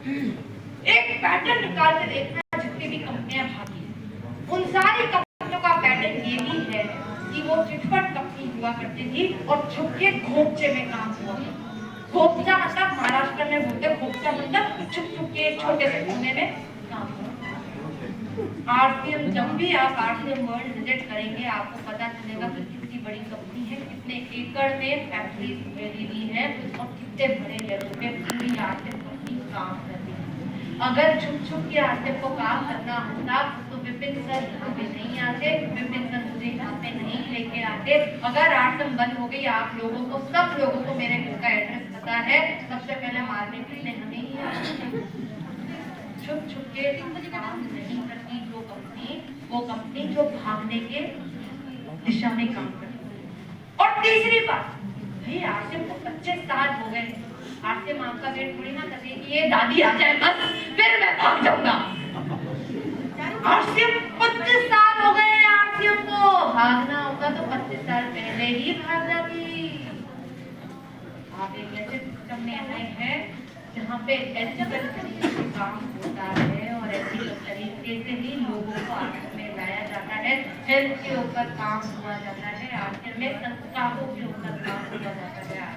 एक पैटर्न निकाल के देखना, जितनी भी कंपनियां भागी उन सारी कंपनियों का पैटर्न ये भी है कि वो चिटफट कंपनी हुआ करती थी और छुपके घोपचे में काम हुआ। घोपचा मतलब महाराष्ट्र में बोलते घोपचा मतलब छुप छुप के छोटे से कोने में काम हुआ। आरसीएम, जब भी आप आरसीएम वर्ल्ड विजिट करेंगे आपको पता चलेगा कि कितनी बड़ी कंपनी है, कितने एकड़ में फैक्ट्री दी है और कितने बड़े लेवल पे पूरी आरसीएम कंपनी काम करती है। अगर छुप छुप के आरसीएम को काम करना होता तो विपिन सर यहाँ पे नहीं आते, विपिन सर मुझे यहाँ पे नहीं लेके आते। अगर आरसीएम बंद हो गई, आप लोगों को, सब लोगों को मेरे घर का एड्रेस पता है, सबसे पहले मारने के लिए हमें ही आते। छुप छुप के काम नहीं करती जो कंपनी, वो कंपनी जो भागने के दिशा में काम करती। और तीसरी बात, भाई आरसीएम को 25 साल हो गए, आरसीएम आपका वेट थोड़ी ना करे कि ये दादी आ जाए बस फिर मैं भाग जाऊंगा। आरसीएम 25 साल हो गए, आरसीएम को भागना होगा तो 25 साल पहले ही भाग जाती। आप एक ऐसे सिस्टम में आए हैं जहाँ पे एथिकल तरीके से काम होता है और एथिकल तरीके से ही लोगों को आरसीएम में लाया जाता है। हेल्थ के ऊपर काम हुआ जाता है, आरसीएम में संस्थाओं के ऊपर काम हुआ जाता है।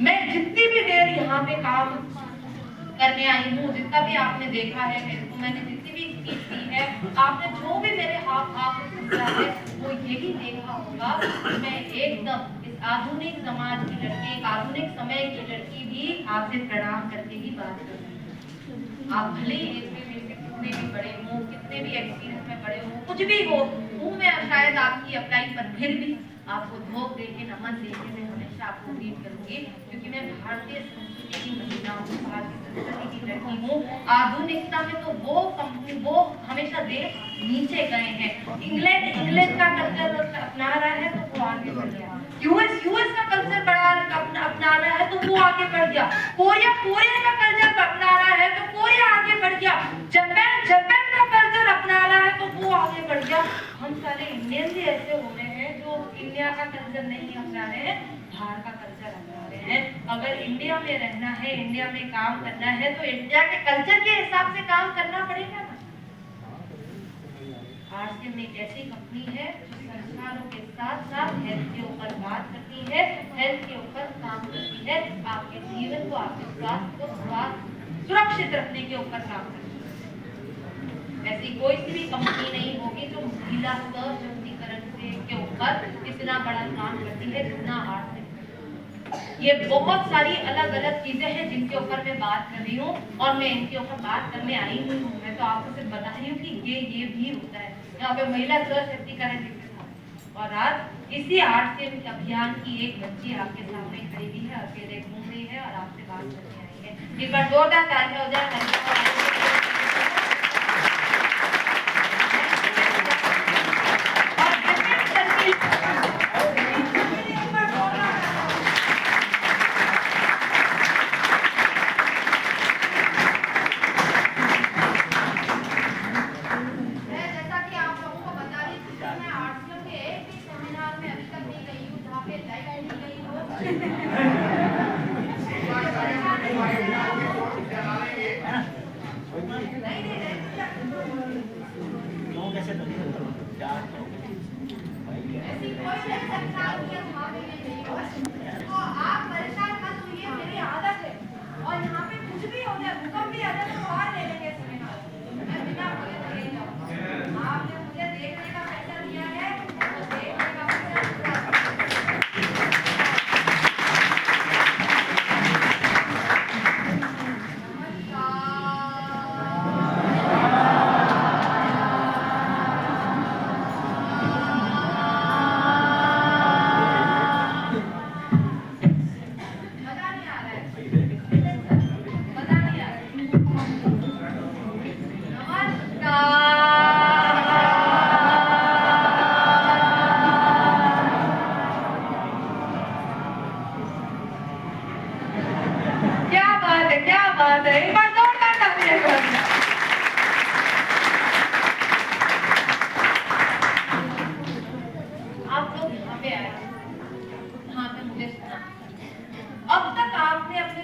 मैं जितनी भी देर यहाँ पे काम करने आई हूँ, जितना भी आपने देखा है मेरे को, मैंने जितनी भी स्पीच दी है, आपने जो भी मेरे हाथ सुना है वो यही देखा होगा कि मैं एकदम इस आधुनिक समाज की लड़की, एक आधुनिक समय की लड़की भी आपसे प्रणाम करके ही बात कर रही हूँ। आप भले ही कितने भी बड़े हो, कितने भी एक्सपीरियंस में बड़े हो, कुछ भी हो, हूँ मैं शायद आपकी अपलाई पर, फिर भी आपको धोख देके, नमन देके मैं हमेशा आपको रीड करूंगी, क्योंकि मैं भारतीय संस्कृति की महिला हूँ, भारतीय संस्कृति की लड़की हूँ। आधुनिकता में तो वो हमेशा देश नीचे गए हैं। इंग्लैंड का कल्चर अपना रहा है तो वो आगे बढ़ गया, यूएस का कल्चर अपना रहा है तो वो आगे बढ़ गया, कोरिया का कल्चर अपना रहा है तो कोरिया आगे बढ़ गया, जापान का कल्चर अपना रहा है तो वो आगे बढ़ गया। हम सारे इंडियन भी ऐसे हो रहे हैं जो इंडिया का कल्चर नहीं अपना रहे हैं, बाहर का कल्चर अपना रहे हैं। अगर इंडिया में रहना है, इंडिया में काम करना है तो इंडिया के कल्चर के हिसाब से काम करना पड़ेगा ना। आरसीएम एक ऐसी कंपनी है जो संस्थानों के साथ साथ हेल्थ के ऊपर बात करती है, हेल्थ के ऊपर काम करती है, आपके जीवन को, आपके स्वास्थ्य को सुरक्षित रखने के ऊपर काम करती है। ऐसी कोई सी भी कंपनी नहीं होगी जो महिला सशक्तिकरण के ऊपर इतना बड़ा काम करती है जितना आरसीएम। ये बहुत सारी अलग अलग चीजें हैं जिनके ऊपर मैं बात कर रही हूँ और मैं इनके ऊपर बात करने आई हूँ। मैं तो आपको सिर्फ बता रही हूँ कि ये भी होता है यहाँ पे महिला सशक्तिकरण के साथ। और आज इसी आरसीएम अभियान की एक बच्ची आपके सामने खड़ी हुई है, अकेले घूम रही है और आपसे बात करने आई है। एक बार जोरदार तालियां हो जाए। आप परेशान मत होइए, मेरी आदत है और यहाँ पे कुछ भी हो जाए, भूकंप भी आ जाए तो और ले लेंगे सेमिनार। मैं बिना बोले तो ले जाऊँ। आपने मुझे देखने का पैसा दिया है तो देखने का पैसा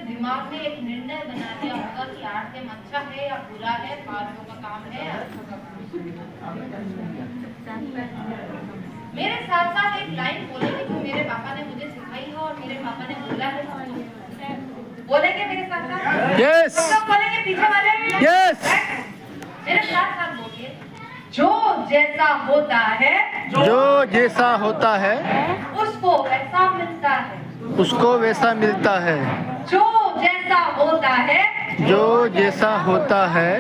दिमाग में एक निर्णय बना लिया होगा आरसीएम अच्छा है या बुरा है, पागलों का काम है या अच्छों का काम है। मेरे साथ साथ एक लाइन बोलेंगे जो मेरे पापा ने मुझे सिखाई है और मेरे पापा ने बोला है, बोलेंगे मेरे साथ साथ? यस। सब बोलेंगे पीछे वाले? यस। मेरे साथ साथ बोलिए, जो जैसा होता है, जो जैसा होता है उसको वैसा मिलता है। उसको वैसा मिलता है। जो जैसा होता है, जो जैसा होता है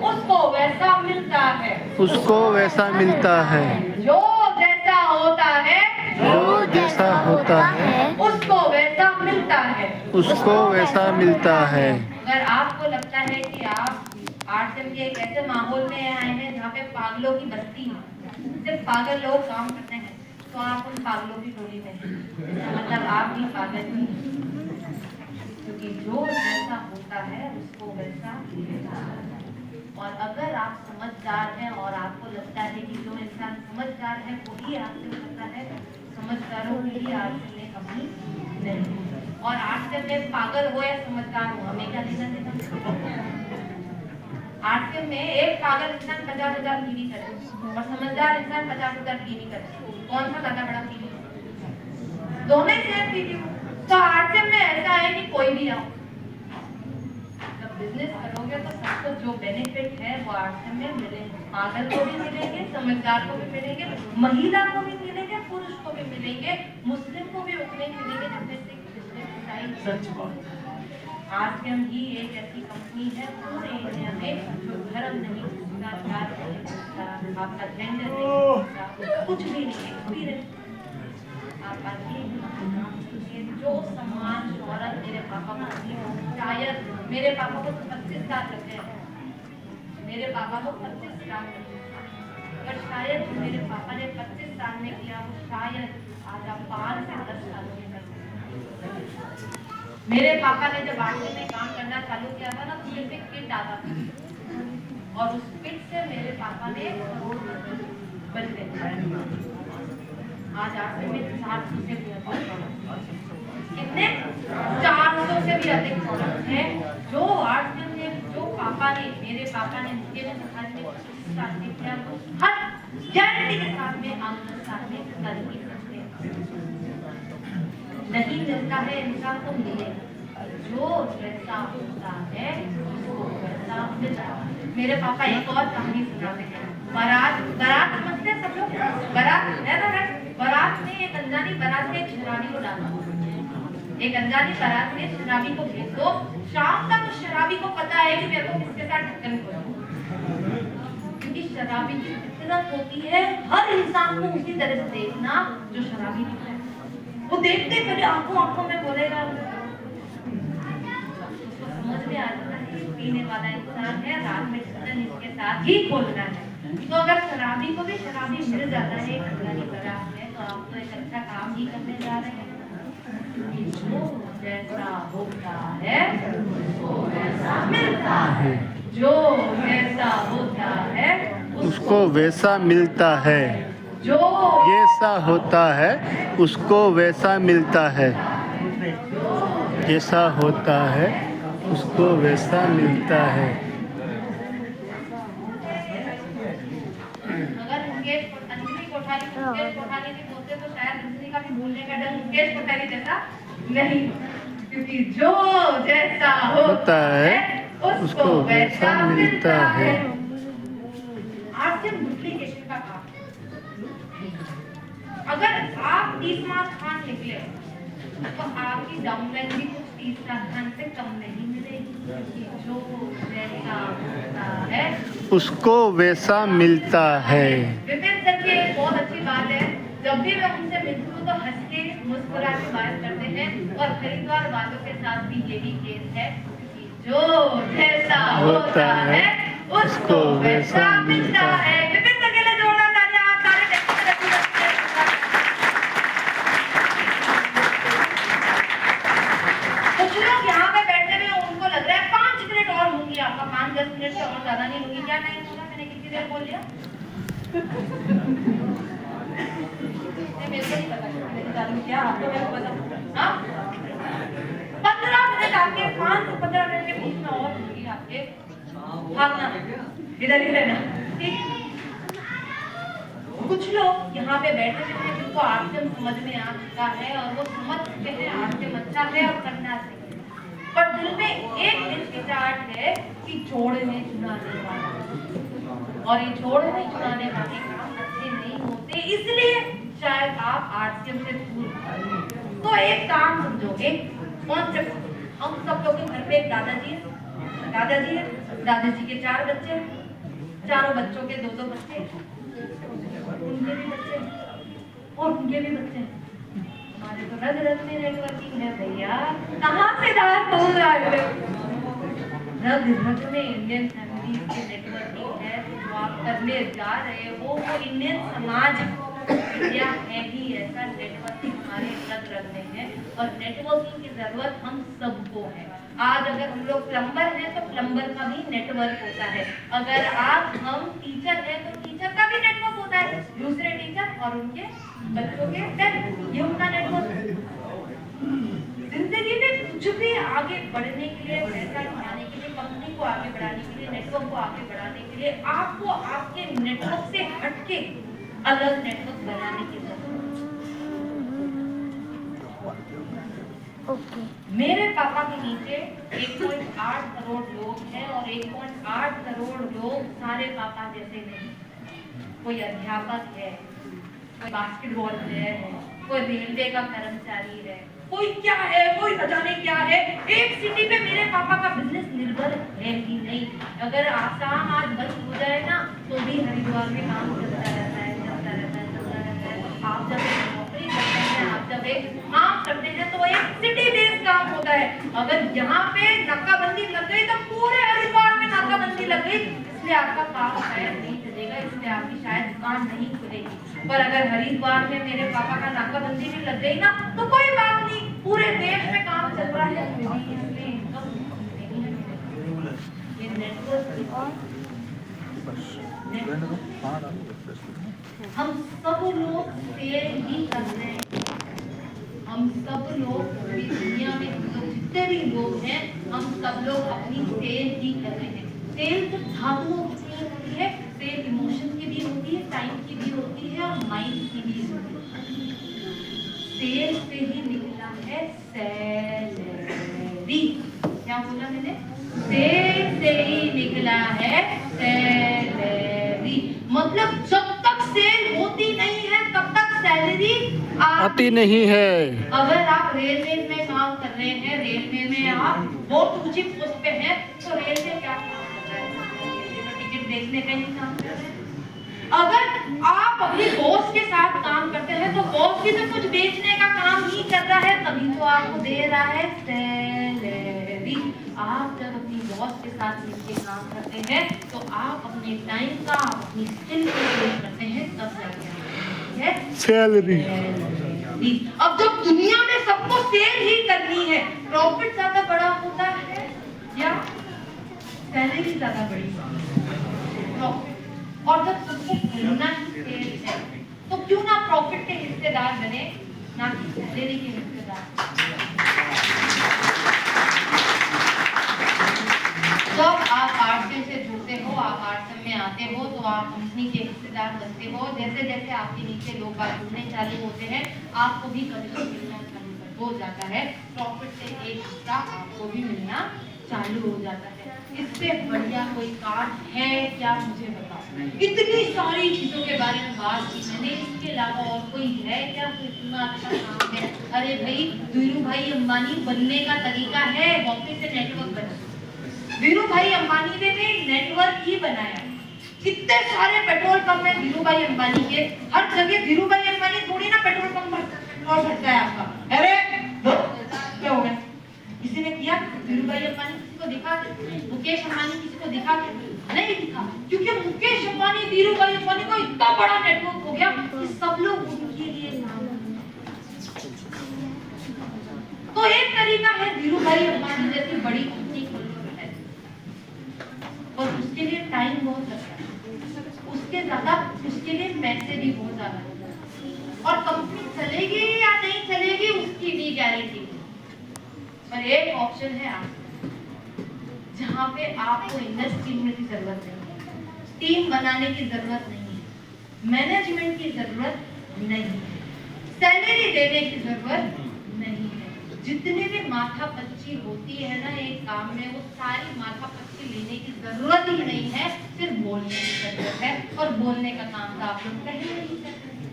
उसको वैसा मिलता है। उसको वैसा मिलता है। जो जैसा होता है, जो जैसा होता है उसको वैसा मिलता है। उसको वैसा मिलता है। अगर आपको लगता है कि आप आरसीएम के एक ऐसे माहौल में आए हैं जहाँ पे पागलों की बस्ती है, सिर्फ पागल लोग काम करते हैं, तो आप उन पागलों की टोली में हैं। इसका मतलब आप भी पागल ही हैं। क्योंकि जो जैसा होता है उसको वैसा मिलता है। और अगर आप समझदार हैं और आपको लगता है कि जो इंसान समझदार है वही आरसीएम करता है, समझदारों की ही आरसीएम में कमी नहीं। और आरसीएम में पागल हो या समझदार हो, हमें क्या लेना देना? आरसीएम में एक पागल इंसान 50,000 टीवी करे और समझदार इंसान 50,000 टीवी करे, कौन सा ज्यादा बड़ा टीवी? दोनों ही सेम टीवी। तो आरसीएम में ऐसा है कि कोई भी आओ, जब बिजनेस करोगे तो सबको जो बेनिफिट है वो आरसीएम में मिलेंगे। पागल को भी मिलेंगे, समझदार को भी मिलेंगे, महिला को भी मिलेंगे, पुरुष को भी मिलेंगे, मुस्लिम को भी उतने ही मिलेंगे जितने सिख ईसाई। आरसीएम ही एक ऐसी कंपनी है पूरे इंडिया में जो धर्म नहीं पूछता, जात नहीं पूछता, आपका जेंडर नहीं पूछता, कुछ भी नहीं। एक्सपीरियंस आप आइए, जो सम्मान शौहरत मेरे पापा को मिली हो, शायद मेरे पापा को 25 साल लगे हैं, मेरे पापा को 25 साल लगे, पर शायद मेरे पापा ने 25 साल में किया वो शायद आज आप 5 से 10 सालों में कर सकते। मेरे पापा ने जब आरसीएम में काम करना चालू किया था ना, तो सिर्फ एक किट आता था और उस किट से मेरे पापा ने करोड़पति बन गए। आज आरसीएम में 400 से भी अधिक, कितने? 400 से भी अधिक प्रोडक्ट है जो आरसीएम ने, जो पापा ने, मेरे पापा ने मुझे सिखाया, 25 साल में किया, हर गारंटी के साथ में आप 10 साल में कर ही सकते हैं। नहीं मिलता है इंसान को मिलेगा, जो जैसा होता है उसको वैसा मिलता है। मेरे पापा एक और कहानी सुनाते हैं। बारात समझते हैं सब लोग? बारात है ना, बारात में एक अनजानी बारात में एक शराबी को डाला, एक अनजानी बारात में शराबी को भेज दो, शाम तक उस शराबी को पता है कि मेरे को किसके साथ ढक्कन खोलना, क्योंकि शराबी की फितरत होती है हर इंसान को उसी तरह से देखना जो शराबी दिखता है। वो देखते पहले आंखों में बोलेगा, उसको समझ में आ जाता है पीने वाला इंसान है, रात में ढक्कन इसके साथ ही खोलना है। तो अगर शराबी को भी शराबी मिल जाता है, एक अनजानी बारात में, तो आप तो एक अच्छा काम ही करने जा रहे हैं। जो जैसा होता है उसको वैसा मिलता है, जो जैसा होता है उसको वैसा मिलता है। जो जैसा होता है उसको वैसा मिलता है। जैसा होता है उसको वैसा मिलता है। अगर अंजलि कोठारी की बोलते तो शायद अंजलि का भी बोलने का ढंग मुकेश कोठारी जैसा नहीं, क्योंकि जो जैसा होता है उसको वैसा मिलता है। आरसीएम डुप्लीकेशन का काम। अगर आप 30 मार्क्स खान निकले तो आपकी डाउनलाइन भी कुछ 30 खान से कम नहीं मिलेगी। जो जैसा होता है उसको वैसा मिलता है। विपिन सर की एक बहुत अच्छी बात है, जब भी मैं उनसे मिलती हूँ तो हंस के मुस्कुरा के बात करते हैं, और खरीदार वालों के साथ भी यही केस है कि जो जैसा होता है उसको वैसा मिलता है। विपिन सर के लिए जोरदार तालियां। आप सारे कुछ लोग यहाँ पे बैठे हुए उनको लग रहा है 5 मिनट और लूंगी, आपका 5-10 मिनट से और ज्यादा नहीं लूंगी। क्या नहीं होगा? मैंने कितनी देर बोल लिया? मेरे को नहीं पता क्या, आपको मेरे को पता। 15 मिनट आपके 5 से 15 मिनट के बीच में और लूंगी आपके। भागना, इधर ही रहना, ठीक। कुछ लोग यहाँ पे बैठे हुए हैं जिनको आर्टियम समझ में आ चुका है और वो समझ चुके हैं आर्टियम अच्छा है और करना चाहिए, पर दिल में एक हिचकिचाहट है कि जोड़ने चुनाने वाला, और ये जोड़ने चुनाने वाले काम अच्छे नहीं होते, इसलिए शायद आप आर्टियम से दूर। तो एक काम समझो, एक कॉन्सेप्ट, हम सब लोग के घर पे एक दादाजी है, दादाजी के 4 बच्चे, चारों बच्चों के 2-2 बच्चे, उनके भी बच्चे और उनके भी बच्चे। हमारे तो रग रग में नेटवर्किंग है भैया, कहाँ से दाल बोल रहा है? रग रग में इंडियन फैमिली की नेटवर्किंग है, जो आप करने जा रहे हो वो इंडियन समाज या है ही ऐसा, नेटवर्किंग हमारे रग रग में है और नेटवर्किंग की जरूरत हम सबको है। आज अगर हम लोग प्लम्बर हैं तो प्लम्बर का भी नेटवर्क होता है, अगर हम टीचर हैं तो टीचर का भी नेटवर्क होता है, दूसरे टीचर और उनके बच्चों के पेरेंट्स, ये उनका नेटवर्क। जिंदगी में कुछ भी आगे बढ़ने के लिए, पैसा कमाने के लिए, कंपनी को आगे बढ़ाने के लिए, नेटवर्क को आगे बढ़ाने के लिए आपको आपके नेटवर्क से हटके अलग नेटवर्क बनाने की जरूरत है। मेरे पापा के नीचे 1.8 करोड़ लोग हैं और 1.8 करोड़ लोग सारे पापा जैसे नहीं। कोई अध्यापक है, कोई बास्केटबॉल प्लेयर है, कोई रेलवे का कर्मचारी है, कोई क्या है, कोई न जाने क्या है। एक सिटी पे मेरे पापा का बिजनेस निर्भर है ही नहीं। अगर आसाम आज बंद हो जाए ना तो भी हरिद्वार में काम चलता रहता है। आप जब नौकरी करते हैं, आप जब एक काम करते हैं तो एक सिटी बेस्ड काम होता है। अगर यहाँ पे नाकाबंदी लग गई तो पूरे हरिद्वार में नाकाबंदी लग गई, इसलिए आपका काम शायद नहीं चलेगा, इसलिए आपकी शायद दुकान नहीं खुलेगी। पर अगर हरिद्वार में मेरे पापा का नाकाबंदी भी लग गई ना तो कोई बात नहीं, पूरे देश में काम चल रहा है, इसलिए इनकम नहीं है। ये नेटवर्क हम सब लोग सेल ही कर रहे हैं, हम सब लोग पूरी दुनिया में जितने भी लोग हैं हम सब लोग अपनी सेल ही कर रहे हैं। सेल तो धातुओं की होती है, सेल इमोशन की भी होती है, टाइम की भी होती है और माइंड की भी होती है। सेल से ही निकला है सैलरी। क्या बोला मैंने? सेल से ही निकला है सैलरी। मतलब जब तक सेल होती नहीं है तब तक सैलरी आती नहीं है। अगर आप रेलवे में काम कर रहे हैं, रेलवे में आप बहुत ऊंची पोस्ट पे हैं, तो रेलवे क्या काम कर रहा है? रेलवे में टिकट बेचने का ही काम कर रहा है। अगर आप अपने बॉस के साथ काम करते हैं तो बॉस भी तो कुछ बेचने का काम ही कर रहा है, तभी तो आपको दे रहा है सैलरी। आप जब अपनी बॉस के साथ मिलकर काम करते हैं तो आप अपने टाइम का, अपनी स्किल को यूज करते हैं, तब जाके है सैलरी। अब जब दुनिया में सबको सेल ही करनी है, प्रॉफिट ज्यादा बड़ा होता है या सैलरी ज्यादा बड़ी? प्रॉफिट। और जब सबको करना ही सेल है तो क्यों ना प्रॉफिट के हिस्सेदार बने, ना कि सैलरी के हिस्सेदार। जब आप आर्टियम से जुड़ते हो, आप आर्टियम में आते हो तो आप कंपनी के हिस्सेदार बनते हो। जैसे जैसे आपके नीचे लोग बात जुड़ने चालू होते हैं, आपको भी कमीशन मिलना चालू हो जाता है, प्रॉफिट से एक हिस्सा आपको भी मिलना चालू हो जाता है। इससे बढ़िया कोई काम है क्या? मुझे बताओ। इतनी सारी चीजों के बारे में बात की मैंने, इसके अलावा और कोई है क्या? इतना अच्छा काम है? अरे भाई, धीरू भाई अंबानी बनने का तरीका है वापस से नेटवर्क बना। धीरू भाई अंबानी ने भी नेटवर्क ही बनाया। कितने सारे पेट्रोल पंप है धीरू भाई अंबानी के, हर जगह धीरू भाई अंबानी थोड़ी ना पेट्रोल पंप भरता है आपका। अरे क्या हो गया? किसी ने किया? धीरू भाई अंबानी किसी को दिखा? मुकेश अंबानी किसी को दिखा? नहीं दिखा, क्योंकि मुकेश अंबानी, धीरू भाई अंबानी को इतना बड़ा नेटवर्क हो गया कि सब लोग उनके लिए काम करते हैं। तो एक तरीका है धीरू भाई अंबानी जैसी बड़ी कंपनी खोलने का, और उसके लिए टाइम बहुत लगता है, उसके लिए पैसे भी बहुत ज्यादा लगता है, और कंपनी चलेगी या नहीं चलेगी उसकी भी गारंटी नहीं। पर एक ऑप्शन है, आप जहाँ पे आपको इन्वेस्टमेंट की जरूरत नहीं है, टीम बनाने की जरूरत नहीं है, मैनेजमेंट की जरूरत नहीं है, सैलरी देने की जरूरत नहीं है। जितने भी माथापच्ची होती है ना एक काम में, वो सारी माथापच्ची लेने की जरूरत ही नहीं है, सिर्फ बोलने की जरूरत है। और बोलने का काम तो आप लोग पहले ही कर रहे हैं,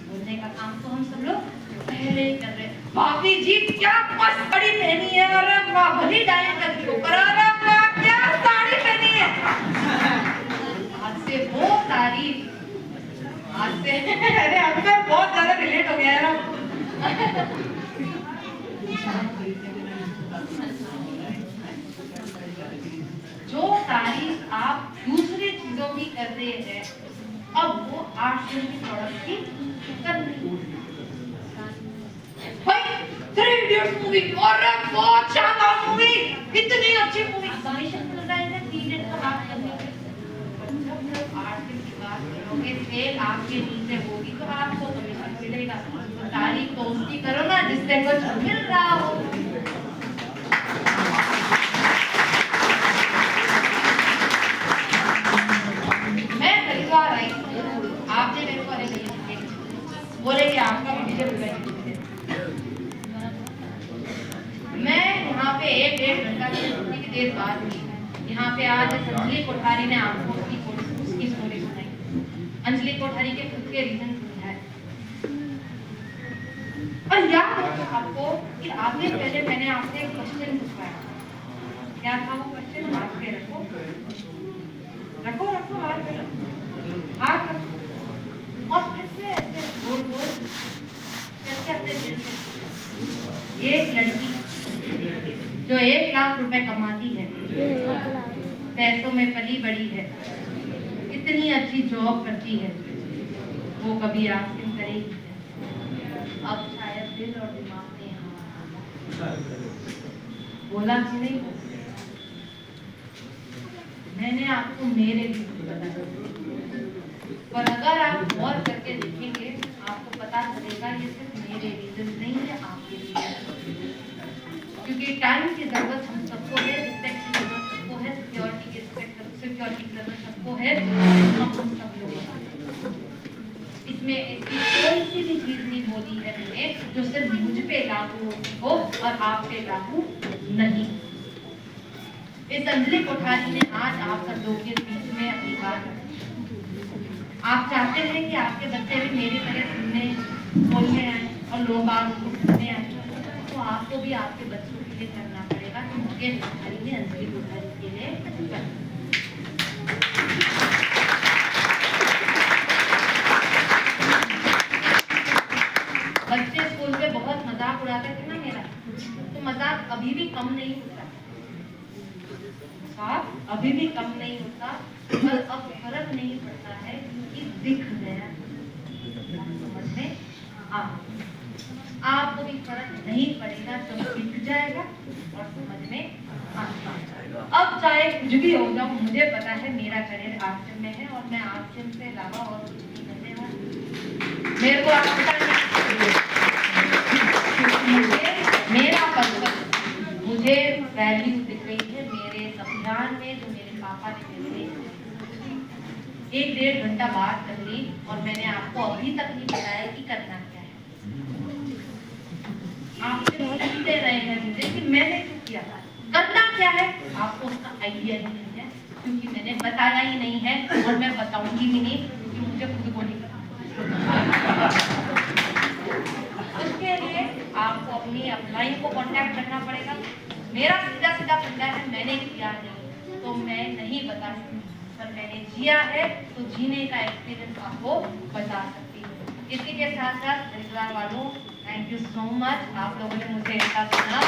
बोलने का काम तो हम सब लोग पहले ही कर रहे हैं। भाभी जी क्या मस्त साड़ी पहनी है, अरे वाह, भली डाई करती हो, अरे वाह क्या साड़ी पहनी है। आज से वो तारीफ, आज से अरे अब मैं बहुत ज्यादा रिलेट हो गया है ना। जो तारीफ आप दूसरी चीजों की कर रहे हैं, अब वो आश्रम की प्रोडक्ट की करनी भाई। 3 इडियट्स मूवी, अरे बहुत शानदार मूवी, इतनी अच्छी मूवी, कमीशन मिल रहा है ना 3 इडियट्स का बात करने के। जब आर्टिस्ट की बात करोगे, सेल आपके नीचे होगी तो आपको कमीशन मिलेगा। तो तारीफ तो उसकी करो ना जिससे कुछ मिल रहा हो। मैं परिवार आई, आपने मेरे को अरे बोले कि आपका भी डीजे बुलाएंगे। मैं यहाँ पे 1-1.5 घंटा की देर बाद हुई। यहाँ पे आज अंजलि कोठारी ने आपको उसकी स्टोरी सुनाई। अंजलि कोठारी के खुद के रीजन समझाए। और याद हो आपको कि आगे पहले मैंने आपसे एक क्वेश्चन पूछा। क्या था वो क्वेश्चन? हाथ पे रखो, रखो रखो, हाथ पे रखो, हाथ रखो और फिर से ऐसे गोल गोल करके अपने दिल से। एक लड़की जो 1 लाख रुपए कमाती है, पैसों में पली बड़ी है, इतनी अच्छी जॉब करती है, वो कभी आस्किंग करेगी। अब शायद दिल और दिमाग ने बोला कि नहीं, मैंने आपको मेरे रीजन बताया, पर अगर आप गौर करके देखेंगे आपको पता चलेगा ये सिर्फ मेरे रीजन नहीं है, आपके रीजन। क्योंकि टाइम की जरूरत हम सबको है, रिस्पेक्ट की जरूरत सबको है, सिक्योरिटी की जरूरत सबको है, हम सब लोग हैं। इसमें ऐसी कोई सी भी चीज नहीं बोली है मैंने जो सिर्फ मुझ पे लागू हो और आप पे लागू नहीं। इस अंजलि कोठारी ने आज आप सब लोगों के बीच में अपनी बात रखी। आप चाहते हैं कि आपके बच्चे भी मेरी तरह सुनने बोलने आए और लोग आप उनको सुनने आए, तो आपको भी आपके बच्चों के लिए करना पड़ेगा कि मुझे कोठारी ने अंजलि कोठारी के लिए करना। बच्चे स्कूल में बहुत मजाक उड़ाते थे ना मेरा, तो मजाक अभी भी कम नहीं होता, अभी भी कम नहीं होता, पर अब फर्क नहीं पड़ता है कि दिख गया, समझ में आपको भी फर्क नहीं पड़ेगा जब दिख जाएगा और समझ में आएगा। अब चाहे कुछ भी हो जाओ, मुझे पता है मेरा करियर आश्रम में है और मैं आश्रम से अलावा और कुछ नहीं करने वाली। मेरे को आप पता नहीं, मेरा पर्पस, मुझे वैल्यू दिख रही है मेरे अभियान में जो मेरे पापा ने मेरे लिए 1-1.5 घंटा बात कर ली और मैंने आपको अभी तक नहीं बताया कि करना क्या है। आप पूछते रहे हैं मुझे कि मैंने क्यों किया था, करना क्या है, आपको उसका आइडिया ही नहीं है क्योंकि मैंने बताया ही नहीं है और मैं बताऊंगी भी नहीं क्योंकि मुझे खुद को नहीं पता। उसके लिए आपको अपनी अपलाइन को कांटेक्ट करना पड़ेगा। मेरा सीधा सीधा फंडा है, मैंने किया नहीं तो मैं नहीं बता सकती, पर मैंने जिया है तो जीने का एक्सपीरियंस आपको बता सकती हूँ। इसी के साथ साथ हरिद्वार वालों, थैंक यू सो मच, आप लोगों ने मुझे इतना सुना।